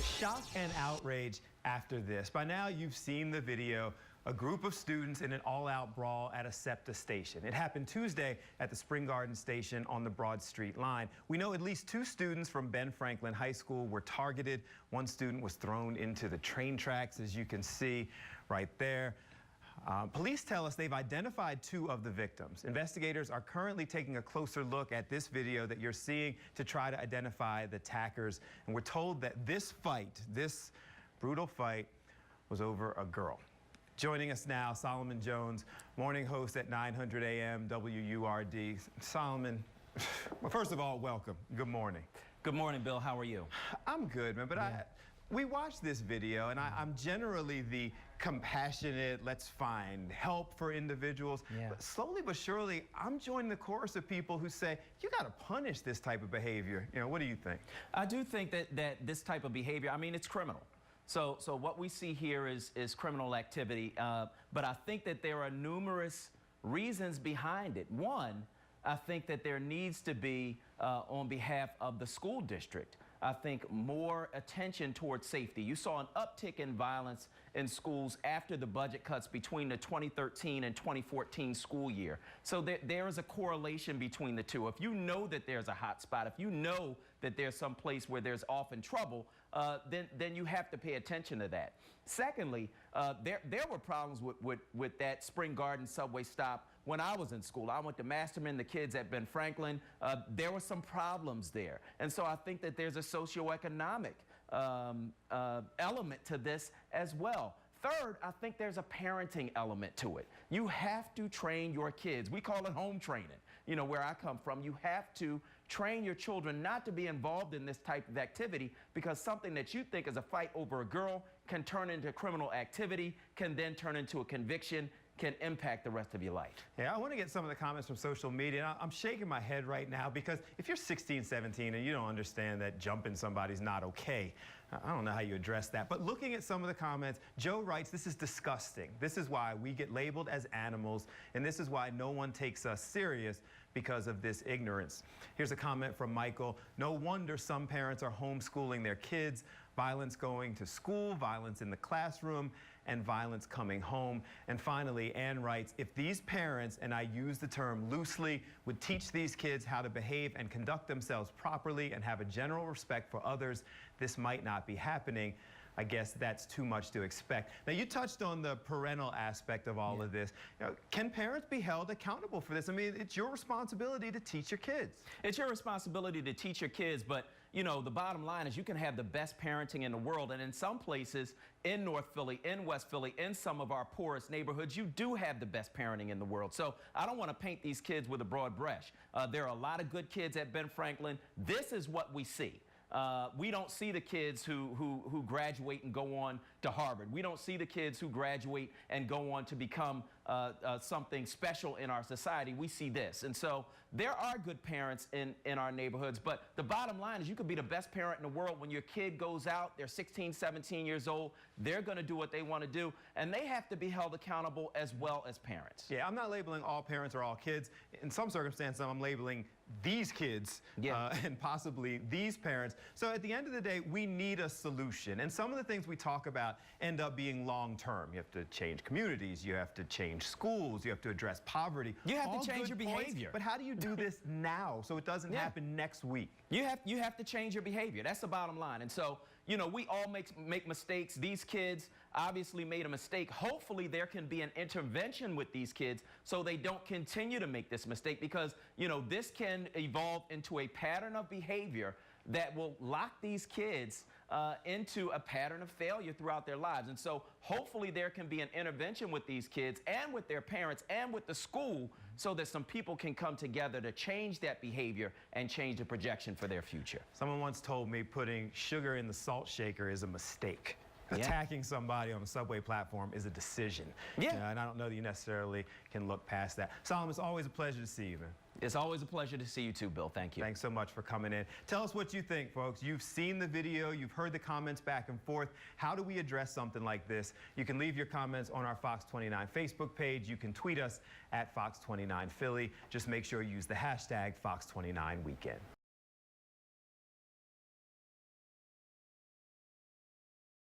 Shock and outrage after this. By now, you've seen the video. A group of students in an all-out brawl at a SEPTA station. It happened Tuesday at the Spring Garden station on the Broad Street line. We know at least 2 students from Ben Franklin High School were targeted. One student was thrown into the train tracks, as you can see right there. Police tell us they've identified 2 of the victims. Investigators are currently taking a closer look at this video that you're seeing to try to identify the attackers. And we're told that this brutal fight, was over a girl. Joining us now, Solomon Jones, morning host at 900 AM WURD. Solomon, well, first of all, welcome. Good morning. Good morning, Bill. How are you? I'm good, man. But we watched this video, and I'm generally the compassionate, let's find help for individuals. Yeah. But slowly but surely, I'm joining the chorus of people who say, you got to punish this type of behavior. You know, what do you think? I do think that this type of behavior, I mean, it's criminal. So what we see here is criminal activity, but I think that there are numerous reasons behind it. One, I think that there needs to be, on behalf of the school district, I think more attention towards safety. You saw an uptick in violence in schools after the budget cuts between the 2013 and 2014 school year. So there is a correlation between the two. If you know that there's a hot spot, if you know that there's some place where there's often trouble, then you have to pay attention to that. Secondly, there were problems with that Spring Garden subway stop when I was in school. I went to Masterman, the kids at Ben Franklin. There were some problems there. And so I think that there's a socioeconomic element to this as well. Third, I think there's a parenting element to it. You have to train your kids. We call it home training. You know, where I come from, you have to train your children not to be involved in this type of activity, because something that you think is a fight over a girl can turn into criminal activity, can then turn into a conviction, can impact the rest of your life. Yeah, I want to get some of the comments from social media. I'm shaking my head right now because if you're 16, 17 and you don't understand that jumping somebody's not okay, I don't know how you address that. But looking at some of the comments, Joe writes, this is disgusting. This is why we get labeled as animals, and this is why no one takes us serious because of this ignorance. Here's a comment from Michael. No wonder some parents are homeschooling their kids. Violence going to school, violence in the classroom, and violence coming home. And finally, Ann writes, if these parents, and I use the term loosely, would teach these kids how to behave and conduct themselves properly and have a general respect for others, this might not be happening. I guess that's too much to expect. Now, you touched on the parental aspect of all of this. You know, can parents be held accountable for this? I mean, it's your responsibility to teach your kids. It's your responsibility to teach your kids, but you know, the bottom line is you can have the best parenting in the world, and in some places, in North Philly, in West Philly, in some of our poorest neighborhoods, you do have the best parenting in the world. So I don't want to paint these kids with a broad brush. There are a lot of good kids at Ben Franklin. This is what we see. We don't see the kids who graduate and go on to Harvard. We don't see the kids who graduate and go on to become something special in our society. We see this. And so there are good parents in our neighborhoods, but the bottom line is you could be the best parent in the world. When your kid goes out, they're 16, 17 years old, they're going to do what they want to do, and they have to be held accountable as well as parents. Yeah, I'm not labeling all parents or all kids. In some circumstances, I'm labeling these kids and possibly these parents. So at the end of the day, we need a solution. And some of the things we talk about end up being long-term. You have to change communities. You have to change schools. You have to address poverty. You have to change your behavior. But how do you do this now so it doesn't happen next week? You have to change your behavior. That's the bottom line. And so, you know, we all make mistakes. These kids obviously made a mistake. Hopefully there can be an intervention with these kids so they don't continue to make this mistake, because, you know, this can evolve into a pattern of behavior that will lock these kids into a pattern of failure throughout their lives. And so hopefully there can be an intervention with these kids and with their parents and with the school so that some people can come together to change that behavior and change the projection for their future. Someone once told me putting sugar in the salt shaker is a mistake. Attacking somebody on a subway platform is a decision. And I don't know that you necessarily can look past that. Solomon, it's always a pleasure to see you, man. It's always a pleasure to see you too, Bill. Thank you. Thanks so much for coming in. Tell us what you think, folks. You've seen the video. You've heard the comments back and forth. How do we address something like this? You can leave your comments on our Fox 29 Facebook page. You can tweet us at Fox 29 Philly. Just make sure you use the hashtag Fox 29 Weekend.